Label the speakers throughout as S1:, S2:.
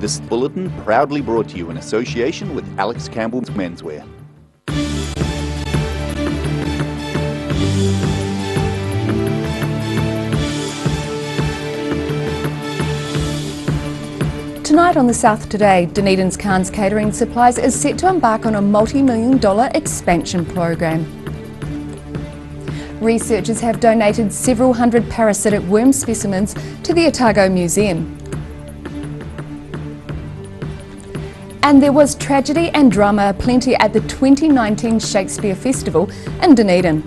S1: This bulletin proudly brought to you in association with Alex Campbell's Menswear.
S2: Tonight on The South Today, Dunedin's Cairns Catering Supplies is set to embark on a multi-million-dollar expansion program. Researchers have donated several hundred parasitic worm specimens to the Otago Museum. And there was tragedy and drama aplenty at the 2019 Shakespeare Festival in Dunedin.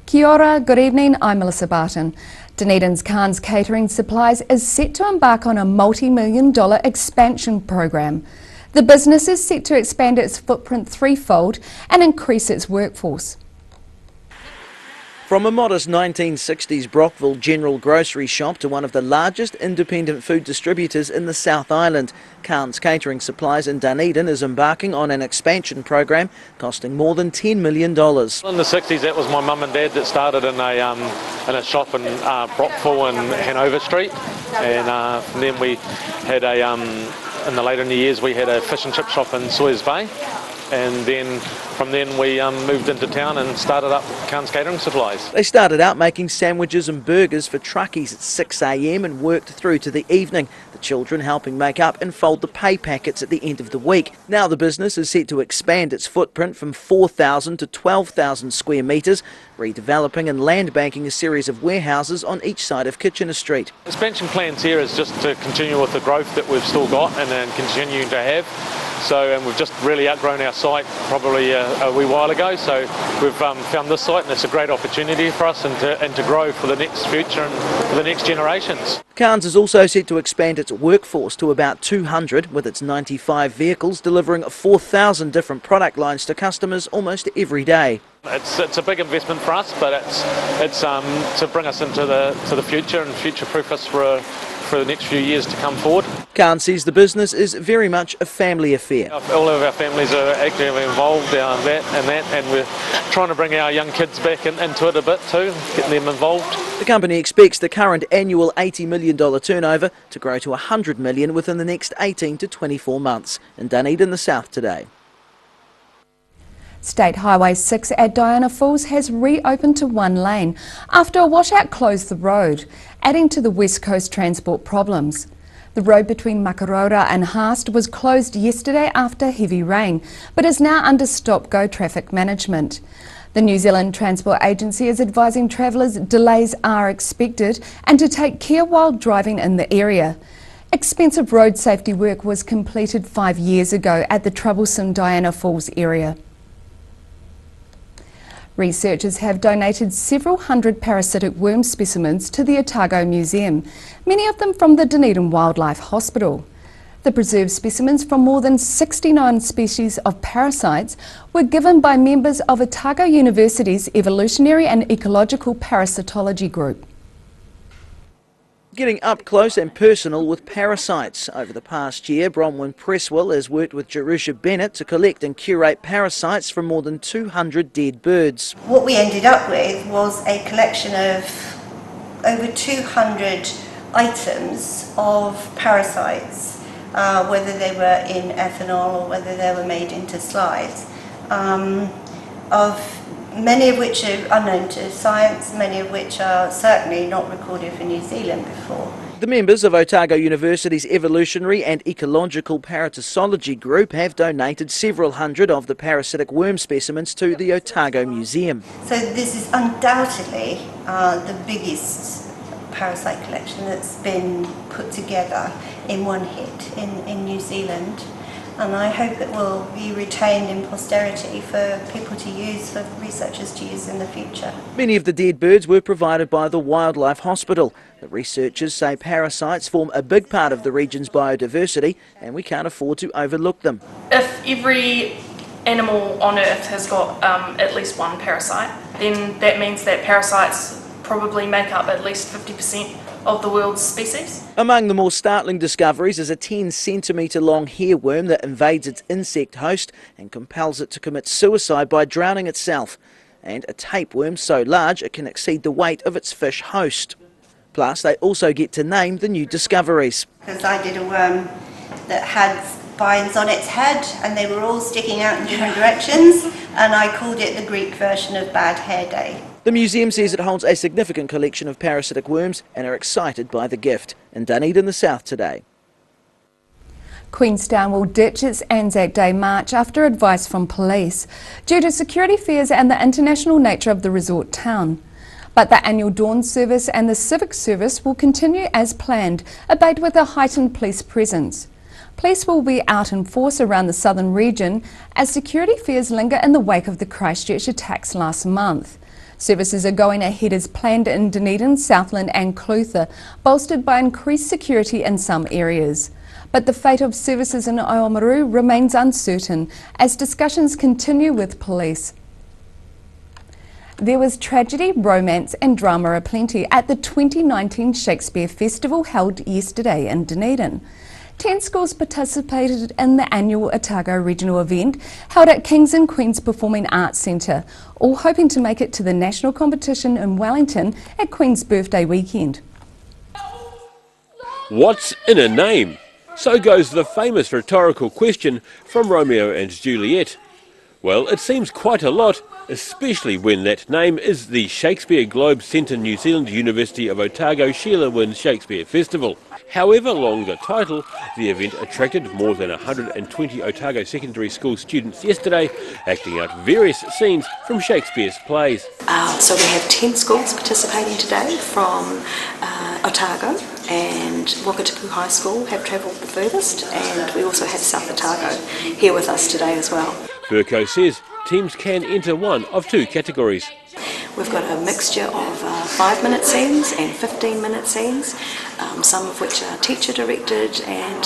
S2: Kia ora, good evening, I'm Melissa Barton. Dunedin's Cairns Catering Supplies is set to embark on a multi-million-dollar expansion program. The business is set to expand its footprint threefold and increase its workforce.
S3: From a modest 1960s Brockville general grocery shop to one of the largest independent food distributors in the South Island, Cairns Catering Supplies in Dunedin is embarking on an expansion program costing more than $10 million.
S4: In the 60s, that was my mum and dad that started in a shop in Brockville and Hanover Street, and then we had in the later years we had a fish and chip shop in Sawyers Bay. And then from then we moved into town and started up Cairns Catering Supplies.
S3: They started out making sandwiches and burgers for truckies at 6 a.m. and worked through to the evening, the children helping make up and fold the pay packets at the end of the week. Now the business is set to expand its footprint from 4,000 to 12,000 square metres, redeveloping and land banking a series of warehouses on each side of Kitchener Street.
S4: Expansion plans here is just to continue with the growth that we've still got and then continuing to have. And we've just really outgrown our site probably a wee while ago, so we've found this site and it's a great opportunity for us and to grow for the next future and for the next generations.
S3: Cairns is also set to expand its workforce to about 200, with its 95 vehicles delivering 4,000 different product lines to customers almost every day.
S4: It's a big investment for us, but it's to bring us into the future and future-proof us for the next few years to come forward.
S3: Cairns sees the business is very much a family affair.
S4: All of our families are actively involved and we're trying to bring our young kids back into it a bit too, getting them involved.
S3: The company expects the current annual $80 million turnover to grow to $100 million within the next 18 to 24 months. In Dunedin, the South Today.
S2: State Highway 6 at Diana Falls has reopened to one lane after a washout closed the road, adding to the West Coast transport problems. The road between Makaurau and Haast was closed yesterday after heavy rain, but is now under stop-go traffic management. The New Zealand Transport Agency is advising travellers delays are expected and to take care while driving in the area. Expensive road safety work was completed 5 years ago at the troublesome Diana Falls area. Researchers have donated several hundred parasitic worm specimens to the Otago Museum, many of them from the Dunedin Wildlife Hospital. The preserved specimens from more than 69 species of parasites were given by members of Otago University's Evolutionary and Ecological Parasitology Group.
S3: Getting up close and personal with parasites. Over the past year, Bronwyn Presswell has worked with Jerusha Bennett to collect and curate parasites from more than 200 dead birds.
S5: What we ended up with was a collection of over 200 items of parasites, whether they were in ethanol or whether they were made into slides, of many of which are unknown to science, many of which are certainly not recorded for New Zealand before.
S3: The members of Otago University's Evolutionary and Ecological Parasitology Group have donated several hundred of the parasitic worm specimens to the Otago Museum.
S5: So this is undoubtedly the biggest parasite collection that's been put together in one hit in New Zealand. And I hope it will be retained in posterity for people to use, for researchers to use in the future.
S3: Many of the dead birds were provided by the Wildlife Hospital. The researchers say parasites form a big part of the region's biodiversity and we can't afford to overlook them.
S6: If every animal on Earth has got at least one parasite, then that means that parasites probably make up at least 50% of the world's species.
S3: Among the more startling discoveries is a 10-centimetre long hairworm that invades its insect host and compels it to commit suicide by drowning itself. and a tapeworm so large it can exceed the weight of its fish host. Plus, they also get to name the new discoveries.
S5: Because I did a worm that had spines on its head and they were all sticking out in different directions, and I called it the Greek version of Bad Hair Day.
S3: The museum says it holds a significant collection of parasitic worms and are excited by the gift. In Dunedin, the South Today.
S2: Queenstown will ditch its Anzac Day march after advice from police due to security fears and the international nature of the resort town. But the annual dawn service and the civic service will continue as planned, albeit with a heightened police presence. Police will be out in force around the southern region as security fears linger in the wake of the Christchurch attacks last month. Services are going ahead as planned in Dunedin, Southland and Clutha, bolstered by increased security in some areas. But the fate of services in Oamaru remains uncertain as discussions continue with police. There was tragedy, romance and drama aplenty at the 2019 Shakespeare Festival held yesterday in Dunedin. 10 schools participated in the annual Otago regional event held at Kings and Queens Performing Arts Centre, all hoping to make it to the national competition in Wellington at Queen's birthday weekend.
S7: What's in a name? So goes the famous rhetorical question from Romeo and Juliet. Well, it seems quite a lot, especially when that name is the Shakespeare Globe Centre New Zealand University of Otago Sheila Wynne Shakespeare Festival. However long the title, the event attracted more than 120 Otago secondary school students yesterday, acting out various scenes from Shakespeare's plays.
S8: So we have 10 schools participating today from Otago, and Wakatipu High School have travelled the furthest, and we also have South Otago here with us today as well.
S7: Burko says teams can enter one of two categories.
S8: We've got a mixture of 5-minute scenes and 15-minute scenes, some of which are teacher directed and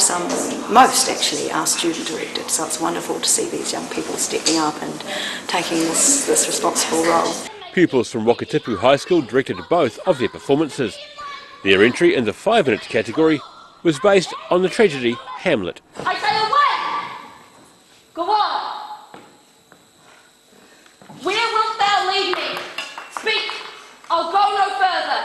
S8: most actually are student directed. So it's wonderful to see these young people stepping up and taking this responsible role.
S7: Pupils from Wakatipu High School directed both of their performances. Their entry in the 5-minute category was based on the tragedy Hamlet.
S9: I say away! Go on! Where wilt thou lead me? Speak! I'll go no further!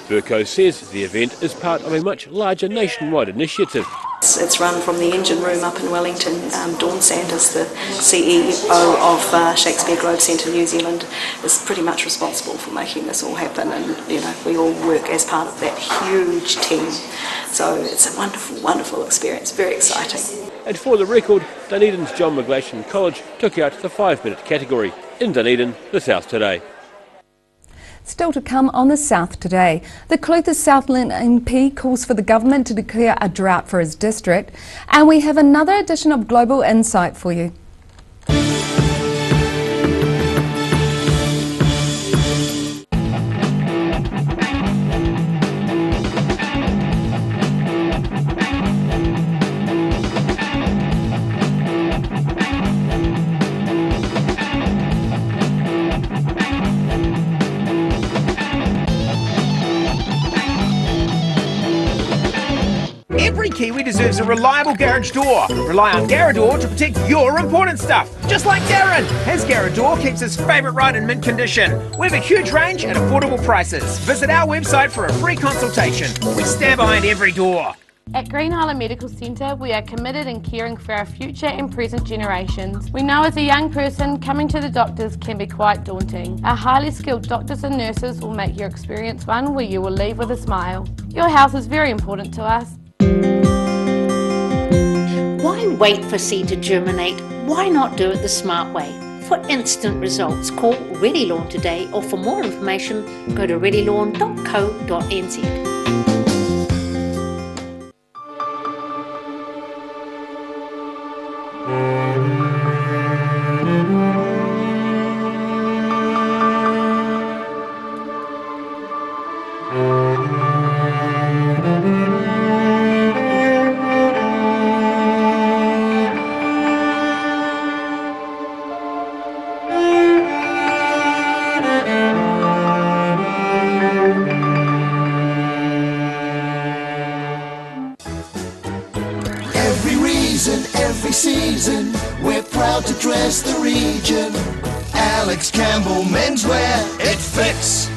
S7: Burko says the event is part of a much larger nationwide initiative.
S8: It's run from the engine room up in Wellington. Dawn Sanders, the CEO of Shakespeare Globe Centre New Zealand, is pretty much responsible for making this all happen, and we all work as part of that huge team. So it's a wonderful, wonderful experience, very exciting.
S7: And for the record, Dunedin's John McGlashan College took out the 5-minute category. In Dunedin, the South Today.
S2: Still to come on the South Today, the Clutha Southland MP calls for the government to declare a drought for his district, and we have another edition of Global Insight for you.
S10: Every Kiwi deserves a reliable garage door. Rely on Garador to protect your important stuff. Just like Darren. His Garador keeps his favourite right in mint condition. We have a huge range at affordable prices. Visit our website for a free consultation. We stand behind every door.
S11: At Green Island Medical Centre, we are committed in caring for our future and present generations. We know as a young person, coming to the doctors can be quite daunting. Our highly skilled doctors and nurses will make your experience one where you will leave with a smile. Your health is very important to us.
S12: Why wait for seed to germinate? Why not do it the smart way? For instant results, call Ready Lawn today, or for more information, go to readylawn.co.nz.
S13: Every season, we're proud to dress the region Alex Campbell Menswear, it fits.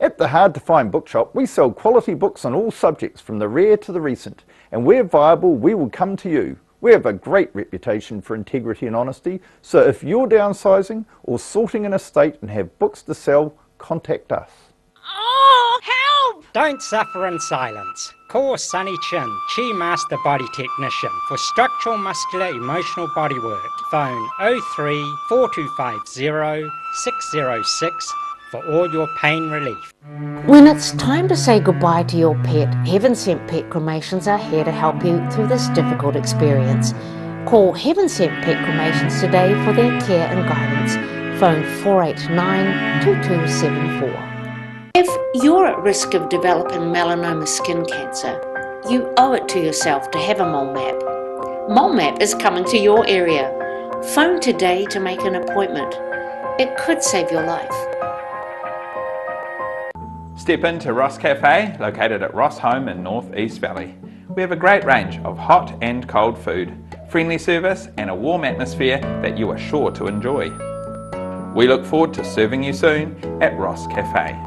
S14: At the Hard to Find Bookshop, we sell quality books on all subjects from the rare to the recent, and where viable, we will come to you. We have a great reputation for integrity and honesty, so if you're downsizing or sorting an estate and have books to sell, contact us.
S15: Oh, help! Don't suffer in silence. Call Sunny Chin, Chi Master Body Technician, for structural, muscular, emotional bodywork. Phone 03 4250 606 for all your pain relief.
S12: When it's time to say goodbye to your pet, Heaven Sent Pet Cremations are here to help you through this difficult experience. Call Heaven Sent Pet Cremations today for their care and guidance. Phone 489-2274. If you're at risk of developing melanoma skin cancer, you owe it to yourself to have a mole map. Mole Map is coming to your area. Phone today to make an appointment. It could save your life.
S16: Step into Ross Cafe, located at Ross Home in North East Valley. We have a great range of hot and cold food, friendly service and a warm atmosphere that you are sure to enjoy. We look forward to serving you soon at Ross Cafe.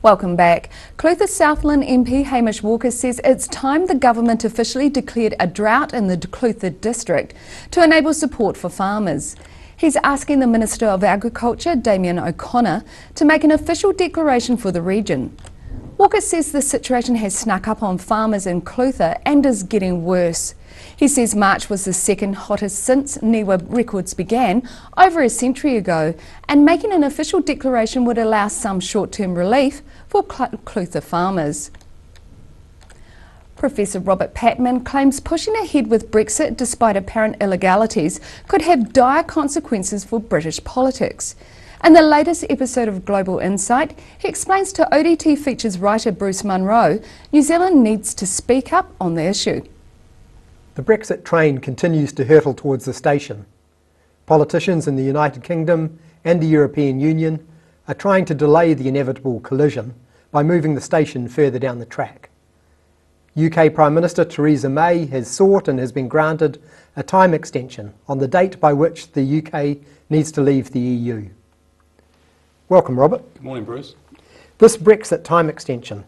S2: Welcome back. Clutha Southland MP Hamish Walker says it's time the government officially declared a drought in the Clutha district to enable support for farmers. He's asking the Minister of Agriculture, Damien O'Connor, to make an official declaration for the region. Walker says the situation has snuck up on farmers in Clutha and is getting worse. He says March was the second hottest since NIWA records began over a century ago, and making an official declaration would allow some short-term relief for Clutha farmers. Professor Robert Patman claims pushing ahead with Brexit despite apparent illegalities could have dire consequences for British politics. In the latest episode of Global Insight, he explains to ODT Features writer Bruce Munro, New Zealand needs to speak up on the issue.
S17: The Brexit train continues to hurtle towards the station. Politicians in the United Kingdom and the European Union are trying to delay the inevitable collision by moving the station further down the track. UK Prime Minister Theresa May has sought and has been granted a time extension on the date by which the UK needs to leave the EU. Welcome, Robert.
S18: Good morning, Bruce.
S17: This Brexit time extension,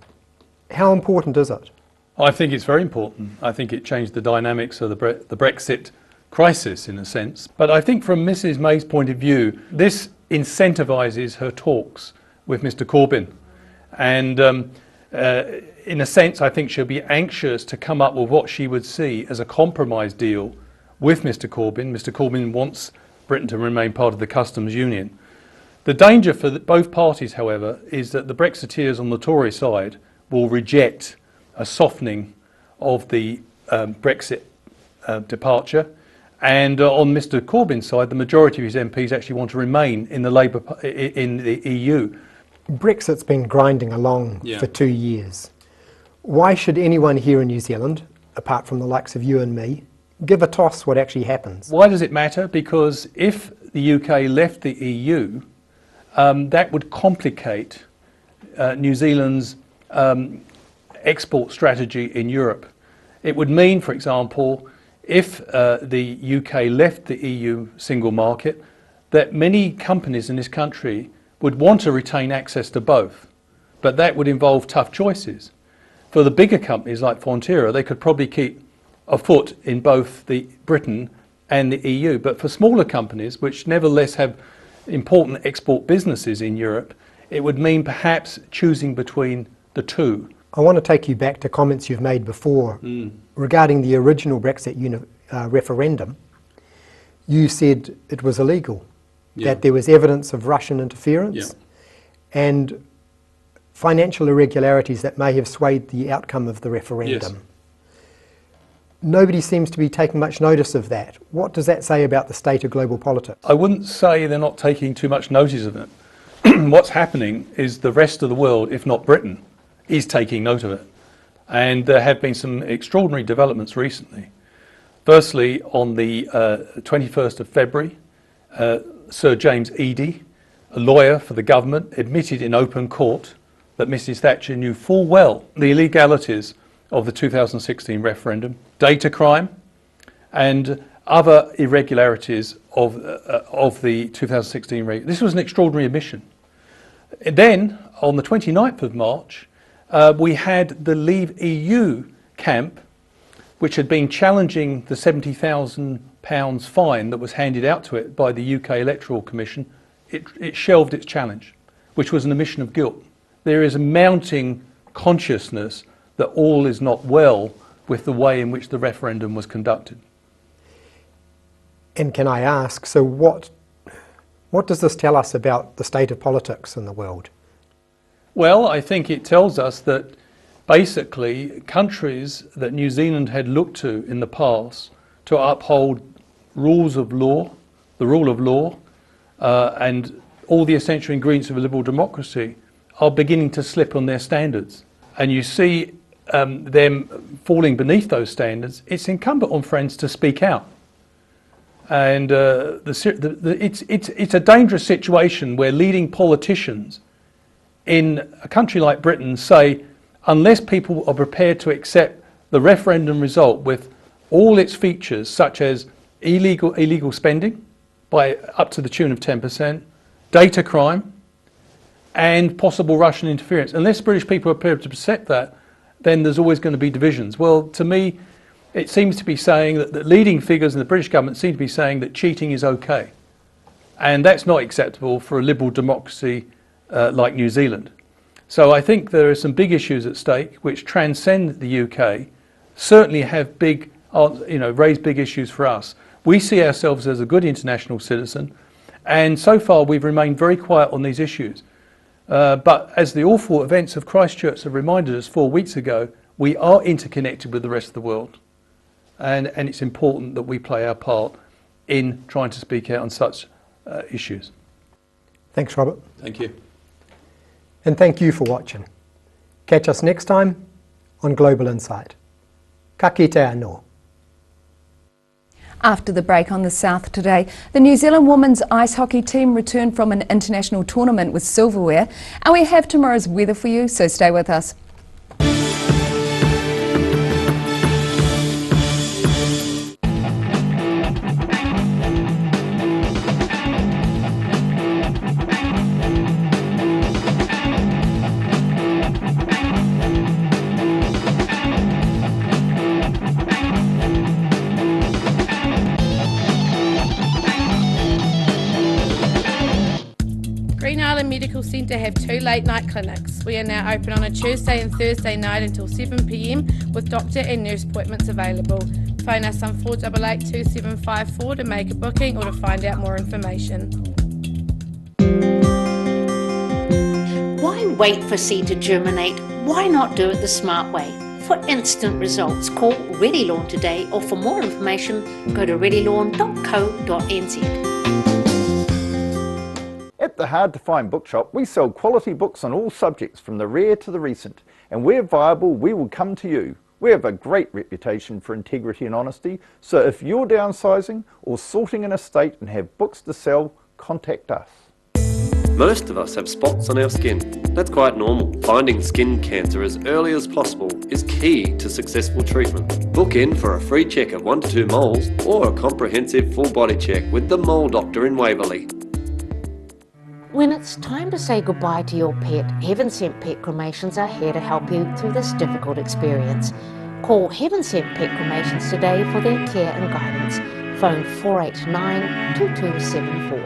S17: how important is it?
S18: I think it's very important. I think it changed the dynamics of the Brexit crisis in a sense. But I think from Mrs May's point of view, this incentivises her talks with Mr Corbyn. And in a sense, I think she'll be anxious to come up with what she would see as a compromise deal with Mr Corbyn. Mr Corbyn wants Britain to remain part of the customs union. The danger for both parties, however, is that the Brexiteers on the Tory side will reject a softening of the Brexit departure, and on Mr Corbyn's side, the majority of his MPs actually want to remain in the EU.
S17: Brexit's been grinding along for 2 years. Why should anyone here in New Zealand, apart from the likes of you and me, give a toss what actually happens?
S18: Why does it matter? Because if the UK left the EU, that would complicate New Zealand's export strategy in Europe. It would mean, for example, if the UK left the EU single market, that many companies in this country would want to retain access to both, but that would involve tough choices. For the bigger companies like Fonterra, they could probably keep a foot in both Britain and the EU, but for smaller companies, which nevertheless have important export businesses in Europe, it would mean perhaps choosing between the two.
S17: I want to take you back to comments you've made before regarding the original Brexit referendum. You said it was illegal, that there was evidence of Russian interference, and financial irregularities that may have swayed the outcome of the referendum.
S18: Yes.
S17: Nobody seems to be taking much notice of that. What does that say about the state of global politics?
S18: I wouldn't say they're not taking too much notice of it. What's happening is the rest of the world, if not Britain, is taking note of it. And there have been some extraordinary developments recently. Firstly, on the 21st of February, Sir James Eadie, a lawyer for the government, admitted in open court that Mrs Thatcher knew full well the illegalities of the 2016 referendum, data crime, and other irregularities of the 2016 referendum. This was an extraordinary admission. Then, on the 29th of March, we had the Leave EU camp, which had been challenging the £70,000 fine that was handed out to it by the UK Electoral Commission. It shelved its challenge, which was an admission of guilt. There is a mounting consciousness that all is not well with the way in which the referendum was conducted.
S17: And can I ask, so what does this tell us about the state of politics in the world?
S18: Well, I think it tells us that basically countries that New Zealand had looked to in the past to uphold rules of law, the rule of law, and all the essential ingredients of a liberal democracy are beginning to slip on their standards. And you see them falling beneath those standards. It's incumbent on friends to speak out. And it's a dangerous situation where leading politicians in a country like Britain say, unless people are prepared to accept the referendum result with all its features, such as illegal spending by up to the tune of 10%, data crime, and possible Russian interference, unless British people are prepared to accept that, then there's always going to be divisions. Well, to me, it seems to be saying that the leading figures in the British government seem to be saying that cheating is okay. And that's not acceptable for a liberal democracy like New Zealand. So I think there are some big issues at stake which transcend the UK, certainly have raise big issues for us. We see ourselves as a good international citizen, and so far we've remained very quiet on these issues. But as the awful events of Christchurch have reminded us 4 weeks ago, we are interconnected with the rest of the world. And it's important that we play our part in trying to speak out on such issues.
S17: Thanks, Robert.
S18: Thank you.
S17: And thank you for watching. Catch us next time on Global Insight. Ka kite anō.
S2: After the break on the South Today, the New Zealand women's ice hockey team returned from an international tournament with silverware, and we have tomorrow's weather for you, so stay with us.
S11: Medical Centre have 2 late night clinics. We are now open on a Tuesday and Thursday night until 7 p.m. with doctor and nurse appointments available. Phone us on 488 2754 to make a booking or to find out more information.
S12: Why wait for seed to germinate? Why not do it the smart way? For instant results, call Ready Lawn today, or for more information, go to readylawn.co.nz.
S14: At the Hard to Find Bookshop, we sell quality books on all subjects from the rare to the recent, and where viable, we will come to you. We have a great reputation for integrity and honesty, so if you're downsizing or sorting an estate and have books to sell, contact us.
S19: Most of us have spots on our skin. That's quite normal. Finding skin cancer as early as possible is key to successful treatment. Book in for a free check of 1 to 2 moles or a comprehensive full body check with the Mole Doctor in Waverley.
S12: When it's time to say goodbye to your pet, Heaven Sent Pet Cremations are here to help you through this difficult experience. Call Heaven Sent Pet Cremations today for their care and guidance. Phone 489 2274.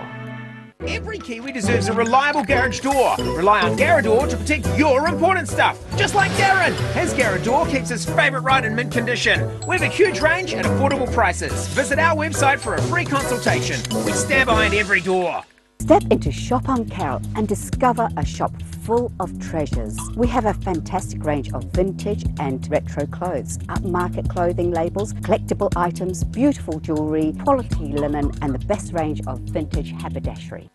S10: Every Kiwi deserves a reliable garage door. Rely on Garador to protect your important stuff. Just like Darren, his Garador keeps his favourite right in mint condition. We have a huge range at affordable prices. Visit our website for a free consultation. We stand behind every door.
S20: Step into Shop on Carol and discover a shop full of treasures. We have a fantastic range of vintage and retro clothes, upmarket clothing labels, collectible items, beautiful jewellery, quality linen and the best range of vintage haberdashery.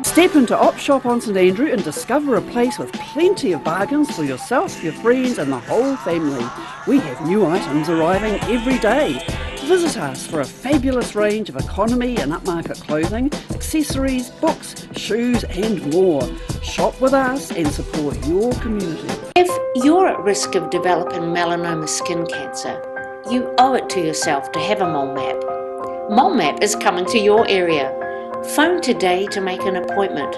S21: Step into Op Shop on St Andrew and discover a place with plenty of bargains for yourself, your friends and the whole family. We have new items arriving every day. Visit us for a fabulous range of economy and upmarket clothing, accessories, books, shoes and more. Shop with us and support your community.
S12: If you're at risk of developing melanoma skin cancer, you owe it to yourself to have a mole map. Mole Map is coming to your area. Phone today to make an appointment.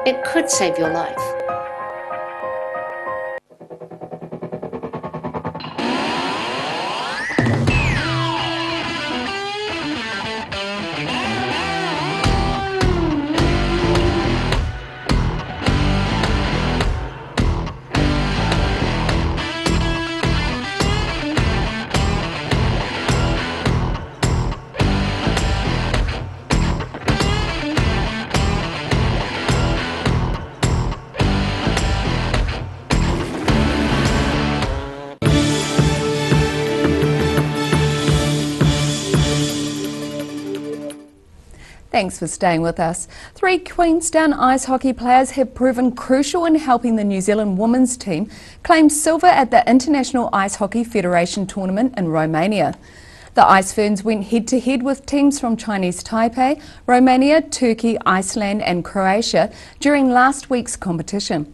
S12: It could save your life.
S2: Thanks for staying with us. 3 Queenstown ice hockey players have proven crucial in helping the New Zealand women's team claim silver at the International Ice Hockey Federation tournament in Romania. The Ice Ferns went head-to-head with teams from Chinese Taipei, Romania, Turkey, Iceland and Croatia during last week's competition.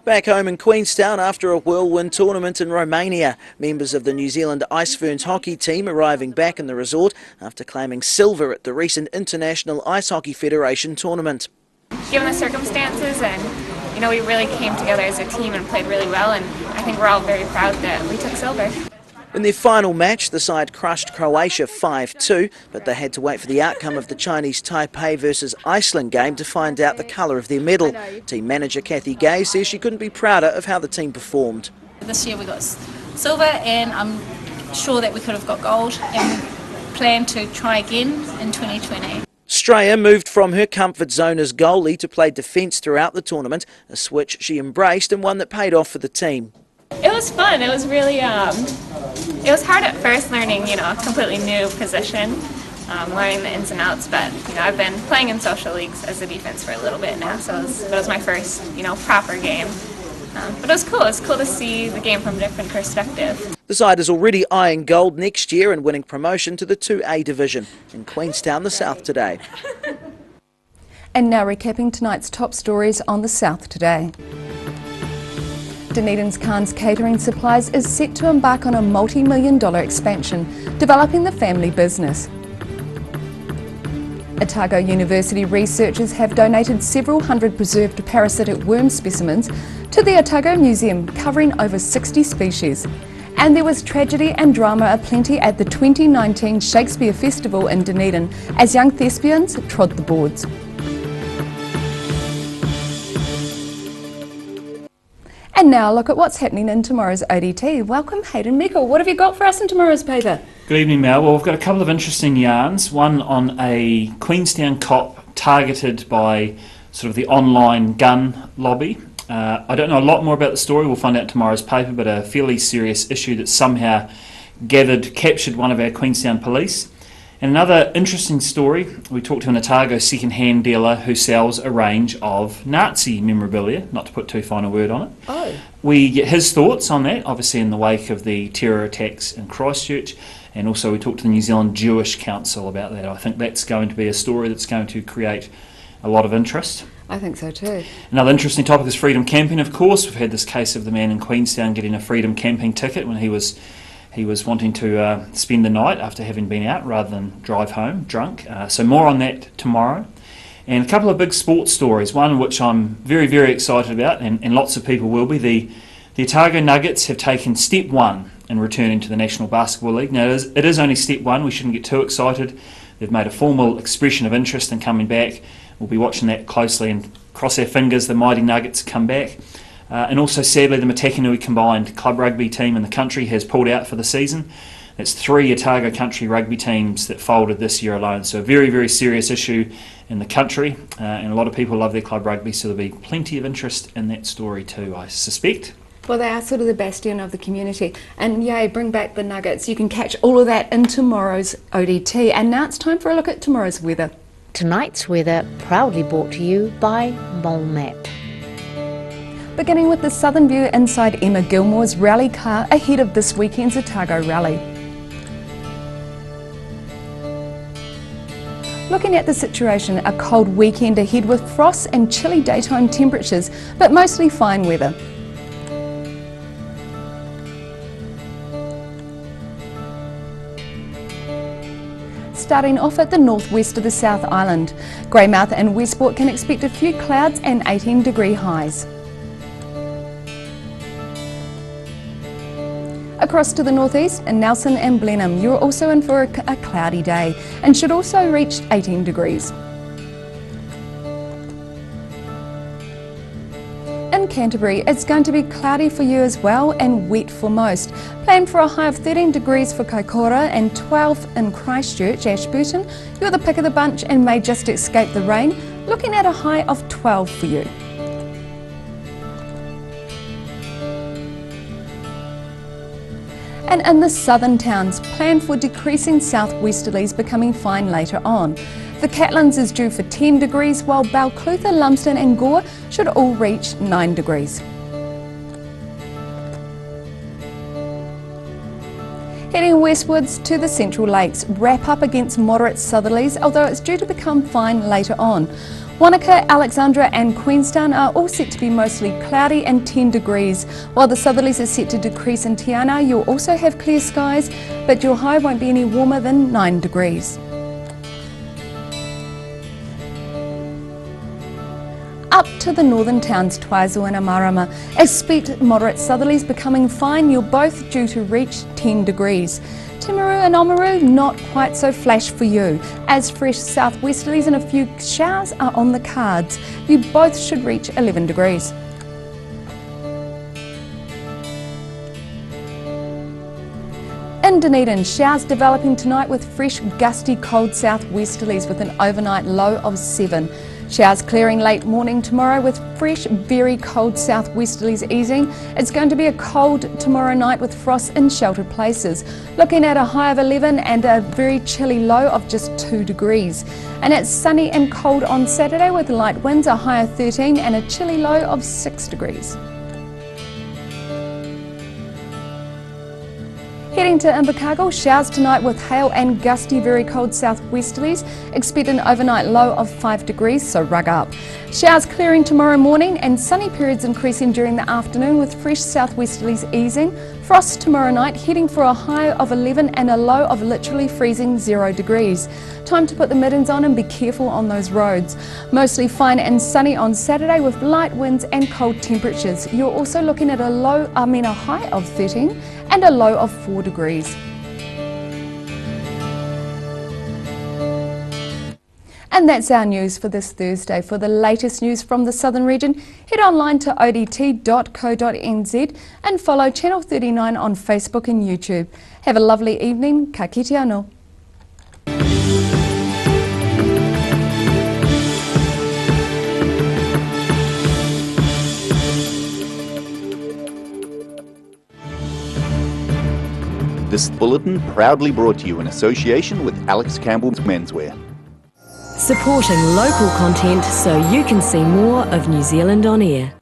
S3: Back home in Queenstown after a whirlwind tournament in Romania, members of the New Zealand Ice Ferns hockey team arriving back in the resort after claiming silver at the recent International Ice Hockey Federation tournament.
S22: Given the circumstances and, we really came together as a team and played really well, and I think we're all very proud that we took silver.
S3: In their final match, the side crushed Croatia 5-2, but they had to wait for the outcome of the Chinese Taipei versus Iceland game to find out the colour of their medal. Team manager Kathy Gay says she couldn't be prouder of how the team performed.
S23: This year we got silver and I'm sure that we could have got gold and plan to try again in 2020.
S3: Australia moved from her comfort zone as goalie to play defence throughout the tournament, a switch she embraced and one that paid off for the team.
S22: It was fun. It was really, it was hard at first learning, a completely new position, learning the ins and outs, but, I've been playing in social leagues as a defense for a little bit now, so it was my first, proper game. But it was cool. It was cool to see the game from a different perspective.
S3: The side is already eyeing gold next year and winning promotion to the 2A division in Queenstown, the South Today.
S2: And now recapping tonight's top stories on the South Today. Dunedin's Khan's Catering Supplies is set to embark on a multi-million-dollar expansion, developing the family business. Otago University researchers have donated several hundred preserved parasitic worm specimens to the Otago Museum, covering over 60 species. And there was tragedy and drama aplenty at the 2019 Shakespeare Festival in Dunedin as young thespians trod the boards. And now look at what's happening in tomorrow's ODT. Welcome Hayden Meikle. What have you got for us in tomorrow's paper?
S24: Good evening, Mel. Well, we've got a couple of interesting yarns. One on a Queenstown cop targeted by sort of the online gun lobby. I don't know a lot more about the story. We'll find out in tomorrow's paper, but a fairly serious issue that somehow captured one of our Queenstown police. And another interesting story, we talked to an Otago second-hand dealer who sells a range of Nazi memorabilia, not to put too fine a word on it.
S2: Oh.
S24: We get his thoughts on that, obviously in the wake of the terror attacks in Christchurch, and also we talked to the New Zealand Jewish Council about that. I think that's going to be a story that's going to create a lot of interest.
S2: I think so too.
S24: Another interesting topic is freedom camping, of course. We've had this case of the man in Queenstown getting a freedom camping ticket when he was He was wanting to spend the night after having been out rather than drive home drunk. So more on that tomorrow. And a couple of big sports stories, one which I'm very, very excited about, and lots of people will be. The Otago Nuggets have taken step one in returning to the National Basketball League. Now, it is only step one, we shouldn't get too excited. They've made a formal expression of interest in coming back. We'll be watching that closely and cross our fingers the mighty Nuggets come back. And also, sadly, the Matakanui combined club rugby team in the country has pulled out for the season. That's 3 Otago country rugby teams that folded this year alone. So a very, very serious issue in the country. And a lot of people love their club rugby, so there'll be plenty of interest in that story too, I suspect.
S2: Well, they are sort of the bastion of the community. And yay, bring back the Nuggets. You can catch all of that in tomorrow's ODT. And now it's time for a look at tomorrow's weather.
S12: Tonight's weather proudly brought to you by Mole Map.
S2: Beginning with the Southern View inside Emma Gilmore's rally car ahead of this weekend's Otago Rally. Looking at the situation, a cold weekend ahead with frost and chilly daytime temperatures, but mostly fine weather. Starting off at the northwest of the South Island, Greymouth and Westport can expect a few clouds and 18-degree highs. Across to the northeast, in Nelson and Blenheim, you're also in for a cloudy day and should also reach 18 degrees. In Canterbury, it's going to be cloudy for you as well and wet for most. Plan for a high of 13 degrees for Kaikoura and 12 in Christchurch, Ashburton. You're the pick of the bunch and may just escape the rain, looking at a high of 12 for you. And in the southern towns, plan for decreasing southwesterlies becoming fine later on. The Catlins is due for 10 degrees, while Balclutha, Lumsden and Gore should all reach 9 degrees. Heading westwards to the Central Lakes, wrap up against moderate southerlies, although it's due to become fine later on. Wanaka, Alexandra and Queenstown are all set to be mostly cloudy and 10 degrees. While the southerlies are set to decrease in Te Anau, you'll also have clear skies, but your high won't be any warmer than 9 degrees. Up to the northern towns, Taizu and Amarama, expect moderate southerlies becoming fine. You're both due to reach 10 degrees. Timaru and Oamaru, not quite so flash for you, as fresh southwesterlies and a few showers are on the cards. You both should reach 11 degrees. In Dunedin, showers developing tonight with fresh, gusty, cold southwesterlies with an overnight low of 7. Showers clearing late morning tomorrow with fresh, very cold southwesterlies easing. It's going to be a cold tomorrow night with frost in sheltered places. Looking at a high of 11 and a very chilly low of just 2 degrees. And it's sunny and cold on Saturday with light winds, a high of 13 and a chilly low of 6 degrees. Heading to Invercargill, showers tonight with hail and gusty, very cold southwesterlies. Expect an overnight low of 5 degrees, so rug up. Showers clearing tomorrow morning and sunny periods increasing during the afternoon with fresh southwesterlies easing. Frost tomorrow night, heading for a high of 11 and a low of literally freezing 0 degrees. Time to put the mittens on and be careful on those roads. Mostly fine and sunny on Saturday with light winds and cold temperatures. You're also looking at a high of 13 and a low of 4 degrees. And that's our news for this Thursday. For the latest news from the Southern region, head online to odt.co.nz and follow Channel 39 on Facebook and YouTube. Have a lovely evening. Ka kite anō.
S1: This bulletin proudly brought to you in association with Alex Campbell's Menswear.
S4: Supporting local content so you can see more of New Zealand on air.